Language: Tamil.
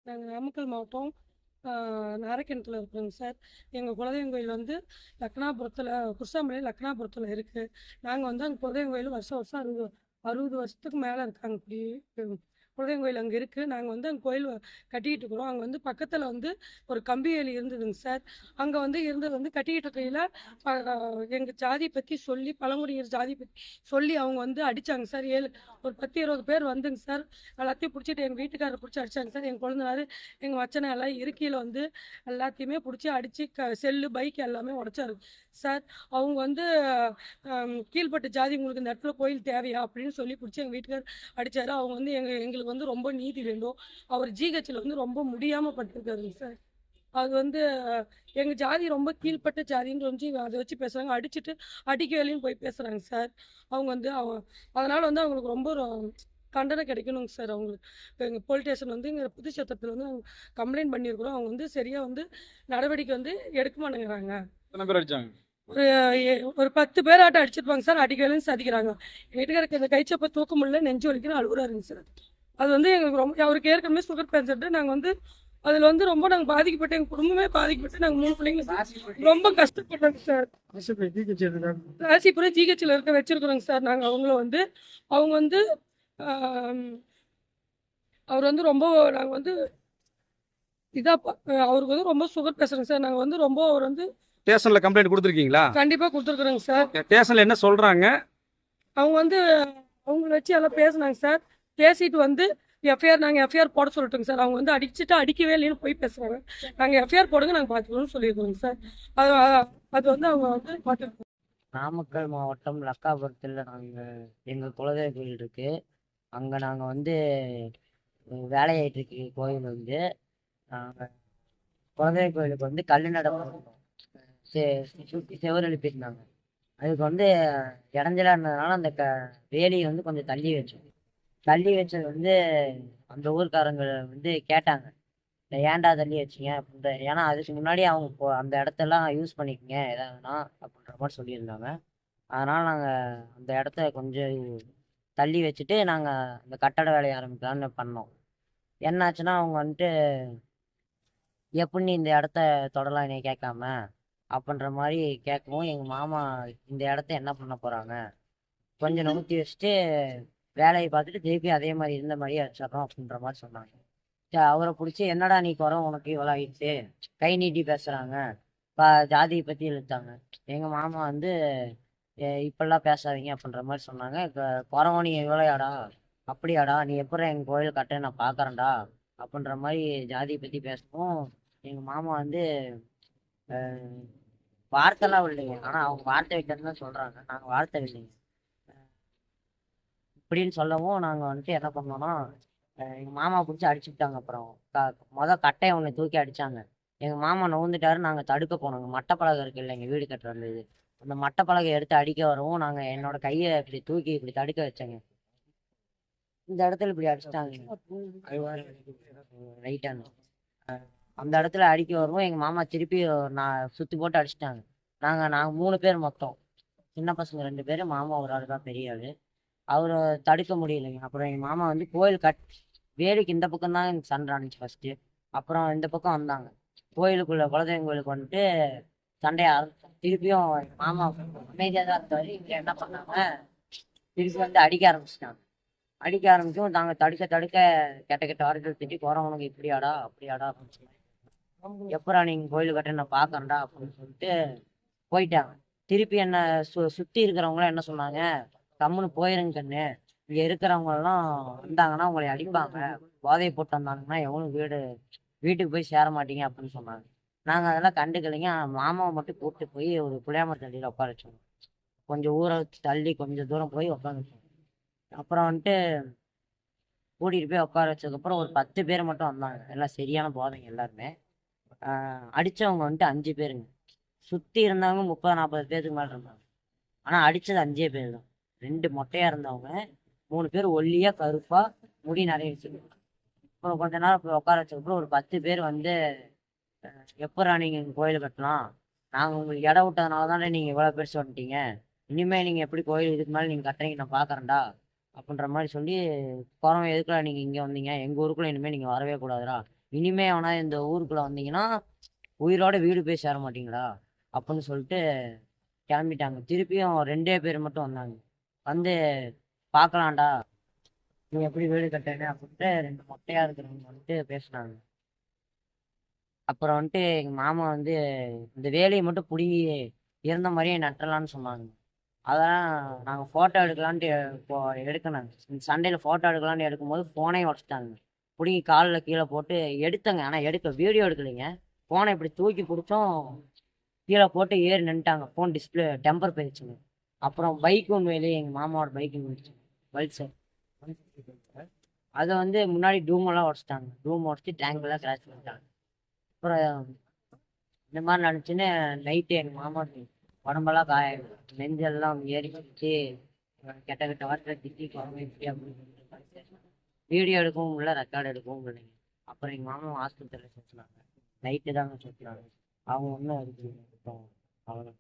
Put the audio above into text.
நாங்கள் நாமக்கல் மாவட்டம் நாரக்கிணத்துல இருக்கிறோங்க சார். எங்கள் குலதெய்வம் கோயில் வந்து லக்னாபுரத்தில், குருசாமலை லக்னாபுரத்தில் இருக்குது. நாங்கள் வந்து அங்கே குலதெய்வம் கோயில் வருஷம் வருஷம் 60 வருஷத்துக்கு மேலே இருக்காங்க. இப்படி குலதெய்வம் கோயில் அங்கே இருக்குது. நாங்கள் வந்து அங்கே கோயில் கட்டிக்கிட்டு இருக்கிறோம். அங்கே வந்து பக்கத்தில் வந்து ஒரு கம்பி வேலி இருந்ததுங்க சார். அங்கே வந்து இருந்தது வந்து கட்டிக்கிட்டு இருக்கையில் எங்கள் ஜாதி பற்றி சொல்லி, பழங்குடியினர் ஜாதி பற்றி சொல்லி அவங்க வந்து அடித்தாங்க சார். ஒரு 10-20 பேர் வந்துங்க சார். எல்லாத்தையும் பிடிச்சிட்டு எங்கள் வீட்டுக்காரரை பிடிச்சி அடித்தாங்க சார். எங்கள் குழந்தைனார், எங்கள் மச்சனை எல்லாம் இருக்கையில் வந்து எல்லாத்தையுமே பிடிச்சி அடித்து செல்லு பைக் எல்லாமே உடைச்சாரு சார். அவங்க வந்து கீழ்பட்ட ஜாதி, உங்களுக்கு இந்த இடத்துல கோயில் தேவையா அப்படின்னு சொல்லி பிடிச்சி எங்கள் வீட்டுக்கார் அடித்தார். அவங்க வந்து எங்களுக்கு வந்து ரொம்ப நீதி வேண்டும். அவர் ஜிஹெச்சில் வந்து ரொம்ப முடியாமல் பட்டிருக்காருங்க சார். அது வந்து எங்கள் ஜாதி ரொம்ப கீழ்பட்ட ஜாதின்னு சொல்லி அதை வச்சு பேசுகிறாங்க. அடிச்சுட்டு அடிக்க வேலையும் போய் பேசுகிறாங்க சார். அவங்க வந்து அதனால் வந்து அவங்களுக்கு ரொம்ப கண்டனை கிடைக்கணுங்க சார். அவங்களுக்கு எங்கள் போலீஸ் ஸ்டேஷன் வந்து இங்கே புதுச்சத்திரத்தில் வந்து கம்ப்ளைண்ட் பண்ணியிருக்கிறோம். அவங்க வந்து சரியாக வந்து நடவடிக்கை வந்து எடுக்க மாட்டேங்கிறாங்க. எத்தனை பேர் அடிச்சாங்க? ஒரு 10 பேராட்டம் அடிச்சிருப்பாங்க சார். அடிக்க வேலையும் சாதிக்கிறாங்க. எங்கள் வீட்டுக்காரருக்கு இந்த கைச்சப்ப தூக்க முடியல, நெஞ்சு வலிக்குன்னு அழுகுறாருங்க சார். அது வந்து எங்களுக்கு ரொம்ப, அவருக்கு ஏற்கனவே சுகர் பேஷண்ட்டு. நாங்கள் வந்து அதில் வந்து ரொம்ப நாங்கள் பாதிக்கப்பட்டு, எங்கள் குடும்பமே பாதிக்கப்பட்டு, நாங்கள் 3 பிள்ளைங்க ரொம்ப கஷ்டப்படுறோங்க சார். ராசிபுரம் ஜிஹெச்சில் இருக்க வச்சிருக்கிறோங்க சார். நாங்கள் அவங்க வந்து அவர் வந்து ரொம்ப, நாங்கள் வந்து அவருக்கு வந்து ரொம்ப சுகர் பேசுகிறோங்க சார். நாங்கள் வந்து ரொம்ப, அவர் வந்து ஸ்டேஷன்ல கம்ப்ளைண்ட் கொடுத்துருக்கீங்களா? கண்டிப்பாக கொடுத்துருக்குறோங்க சார். ஸ்டேஷன்ல என்ன சொல்றாங்க? அவங்க வந்து அவங்கள வச்சு எல்லாம் பேசுனாங்க சார். பேசிட்டு வந்து நாங்கள் எஃப்ஐஆர் போட சொல்லிட்டோங்க சார். அவங்க வந்து அடிச்சுட்டு அடிக்கவே இல்லைன்னு போய் பேசுகிறாங்க. நாங்கள் எஃப்ஐஆர் போடுங்க, நாங்கள் பார்த்துக்கணும்னு சொல்லியிருக்கோங்க சார். அது அது வந்து அவங்க வந்து பார்த்துருக்கோம். நாமக்கல் மாவட்டம் லக்காபுரத்தில் எங்கள் குலதெய்வ கோயில் இருக்குது. அங்கே நாங்கள் வந்து வேலையாயிட்டு இருக்கு கோயில் வந்து. நாங்கள் குலதெய்வ கோயிலுக்கு வந்து கல் நட சுற்றி செவர் எழுப்பியிருந்தாங்க. அதுக்கு வந்து இடைஞ்சலா இருந்ததுனால அந்த வேலியை வந்து கொஞ்சம் தள்ளி வச்சோம். தள்ளி வச்சது வந்து அந்த ஊர்க்காரங்க வந்து கேட்டாங்க, ஏன்டா தள்ளி வச்சிங்க அப்படின்ற. ஏன்னா அதுக்கு முன்னாடி அவங்க அந்த இடத்தெல்லாம் யூஸ் பண்ணிக்கோங்க எதாவதுனா அப்படின்ற மாதிரி சொல்லியிருந்தாங்க. அதனால் நாங்கள் அந்த இடத்த கொஞ்சம் தள்ளி வச்சுட்டு நாங்கள் அந்த கட்டட வேலையை ஆரம்பிக்கலான்னு பண்ணோம். என்னாச்சுன்னா அவங்க வந்துட்டு, எப்படி இந்த இடத்த தொடலாம் என்னை கேட்காம அப்படின்ற மாதிரி கேட்கவும், எங்கள் மாமா இந்த இடத்த என்ன பண்ண போகிறாங்க, கொஞ்சம் நோக்கி வச்சுட்டு வேலையை பார்த்துட்டு திருப்பி அதே மாதிரி இருந்த மாதிரியே வச்சிடறோம் அப்படின்ற மாதிரி சொன்னாங்க. அவரை பிடிச்சி, என்னடா நீ குறை, உனக்கு இவ்வளோ ஆயிடுச்சு, கை நீட்டி பேசுகிறாங்க, ஜாதியை பற்றி இழுத்தாங்க. எங்கள் மாமா வந்து இப்பெல்லாம் பேசாதீங்க அப்படின்ற மாதிரி சொன்னாங்க. இப்போ குறவ நீ இவ்வளோயாடா, அப்படியாடா, நீ எப்படி எங்கள் கோயில் கட்ட நான் பார்க்குறேன்டா அப்படின்ற மாதிரி ஜாதியை பற்றி பேசவும், எங்கள் மாமா வந்து வார்த்தைலாம் இல்லைங்க. ஆனால் அவங்க வார்த்தை வைக்கிறதுன்னு தான் சொல்கிறாங்க, நாங்கள் வார்த்தை இல்லைங்க இப்படின்னு சொல்லவும், நாங்கள் வந்துட்டு என்ன பண்ணோம்னா, எங்கள் மாமா பிடிச்சி அடிச்சுட்டாங்க. அப்புறம் கட்டையை ஒன்று தூக்கி அடித்தாங்க. எங்கள் மாமா நவுந்துட்டாரு. நாங்கள் தடுக்க போனோங்க. மட்டப்பலகை இருக்கு இல்லை, எங்கள் வீடு கட்டுற அந்த இது, அந்த மட்டப்பலகை எடுத்து அடிக்க வரவும், நாங்கள் என்னோட கையை இப்படி தூக்கி இப்படி தடுக்க வச்சேங்க. இந்த இடத்துல இப்படி அடிச்சிட்டாங்க ரைட்டான. அந்த இடத்துல அடிக்க வருவோம், எங்கள் மாமா திருப்பி நான் சுற்றி போட்டு அடிச்சிட்டாங்க. நாங்கள் 3 பேர் மொத்தம், சின்ன பசங்க 2 பேர், மாமா ஒரு ஆள் தான் பெரிய ஆள். அவரை தடுக்க முடியலைங்க. அப்புறம் எங்கள் மாமா வந்து கோயில் வேலைக்கு இந்த பக்கம் தான் எனக்கு சண்டை ஆனிச்சு ஃபஸ்ட்டு. அப்புறம் இந்த பக்கம் வந்தாங்க கோயிலுக்குள்ளே, குலதெய்வம் கோயிலுக்கு வந்துட்டு சண்டையை ஆரம்பிச்சாங்க. திருப்பியும் எங்கள் மாமா அமைதியாக தான் இருந்தார். இங்கே என்ன பண்ணாங்க, திருப்பி வந்து அடிக்க ஆரம்பிச்சிட்டாங்க. அடிக்க ஆரம்பிச்சும் நாங்கள் தடுக்க தடுக்க கெட்ட கெட்ட வார்த்தைகள் திட்டி, போகிறவனுக்கு இப்படியாடா அப்படியாடா அப்படின்னு சொன்னாங்க. எப்படா நீங்கள் கோயில் கட்ட நான் பார்க்கறேன்டா அப்படின்னு சொல்லிட்டு போயிட்டாங்க. திருப்பி என்ன சுற்றி இருக்கிறவங்களாம் என்ன சொன்னாங்க, கம்முன்னு போயிருங்க கண்ணு, இங்கே இருக்கிறவங்கெல்லாம் வந்தாங்கன்னா உங்களை அடிப்பாங்க, போதையை போட்டு வந்தாங்கன்னா எவனும் வீட்டுக்கு போய் சேர மாட்டீங்க அப்படின்னு சொன்னாங்க. நாங்கள் அதெல்லாம் கண்டுக்கலைங்க. மாமாவை மட்டும் கூப்பிட்டு போய் ஒரு புளியாமரத்து தள்ளியில் உட்கார வச்சோம். கொஞ்சம் ஊரை தள்ளி கொஞ்சம் தூரம் போய் உட்கார வச்சோம். அப்புறம் வந்துட்டு கூட்டிகிட்டு போய் உட்கார வச்சதுக்கப்புறம் ஒரு 10 பேர் மட்டும் வந்தாங்க. எல்லாம் சரியான போதைங்க எல்லாருமே. அடித்தவங்க வந்துட்டு 5 பேருங்க. சுற்றி இருந்தவங்க 30-40 பேருக்கு மேலே இருந்தாங்க. ஆனால் அடித்தது 5 பேர் தான். 2 மொட்டையாக இருந்தவங்க, 3 பேர் ஒல்லியாக கருப்பாக முடி நிறைய வச்சுருக்காங்க. அப்புறம் கொஞ்ச நேரம் போய் உட்கார வச்சதுக்கப்புறம் ஒரு 10 பேர் வந்து, எப்படா நீங்கள் எங்கள் கோயில் கட்டலாம், நாங்கள் உங்களுக்கு இடம் விட்டதுனால தானே நீங்கள் இவ்வளோ பெருசு வந்துட்டீங்க, இனிமேல் நீங்கள் எப்படி கோயில் இதுக்கு மேலே நீங்கள் கட்டுறீங்க நான் பார்க்குறேன்டா அப்படின்ற மாதிரி சொல்லி, குறவன் எதுக்குள்ள நீங்கள் இங்கே வந்தீங்க, எங்கள் ஊருக்குள்ளே இனிமேல் நீங்கள் வரவே கூடாதுடா, இனிமே அவனா இந்த ஊருக்குள்ள வந்தீங்கன்னா உயிரோட வீடு போய் சேர மாட்டீங்களா அப்படின்னு சொல்லிட்டு கிளம்பிட்டாங்க. திருப்பியும் 2 பேர் மட்டும் வந்தாங்க. வந்து பார்க்கலாம்டா நீ எப்படி வீடு கட்டேன்னு அப்படின்ட்டு 2 மொட்டையா இருக்கிறவங்க வந்துட்டு பேசுனாங்க. அப்புறம் வந்துட்டு எங்க மாமா வந்து இந்த வேலையை மட்டும் பிடுங்கி இருந்த மாதிரியே நட்டலான்னு சொன்னாங்க. அதெல்லாம் நாங்கள் ஃபோட்டோ எடுக்கலான்ட்டு இப்போ எடுக்கணும். சண்டையில் ஃபோட்டோ எடுக்கலான்ட்டு எடுக்கும்போது ஃபோனையும் உடச்சிட்டாங்க. பிடுங்கி காலில் கீழே போட்டு எடுத்தங்க. ஆனால் வீடியோ எடுக்கலைங்க. ஃபோனை இப்படி தூக்கி பிடிச்சோம், கீழே போட்டு ஏறி நின்ட்டாங்க. ஃபோன் டிஸ்பிளே டெம்பர் போயிடுச்சுங்க. அப்புறம் பைக் ஒன்று வெளியே எங்கள் மாமாவோட பைக் ஒன்று வந்துச்சு, பல்சர். அதை வந்து முன்னாடி டூமெல்லாம் உடச்சிட்டாங்க. டூம் உடச்சி டேங்க்லாம் கிராஷ் பண்ணிட்டாங்க. அப்புறம் இந்த மாதிரி நினச்சின்னு நைட்டு எங்கள் மாமா உடம்பெல்லாம் நெஞ்செல்லாம் ஏறிச்சு. கெட்ட கெட்ட வார்த்தை திட்டி இப்படி அப்படின்னு வீடியோ எடுக்கவும் முடியல, ரெக்கார்டு எடுக்கவும் முடியலைங்க. அப்புறம் எங்கள் மாமா ஹாஸ்பிட்டலில் சேர்த்துனாங்க. நைட்டு தாங்க சேர்த்துனாங்க. அவங்க ஒன்றும் இருக்கு அவ்வளோ.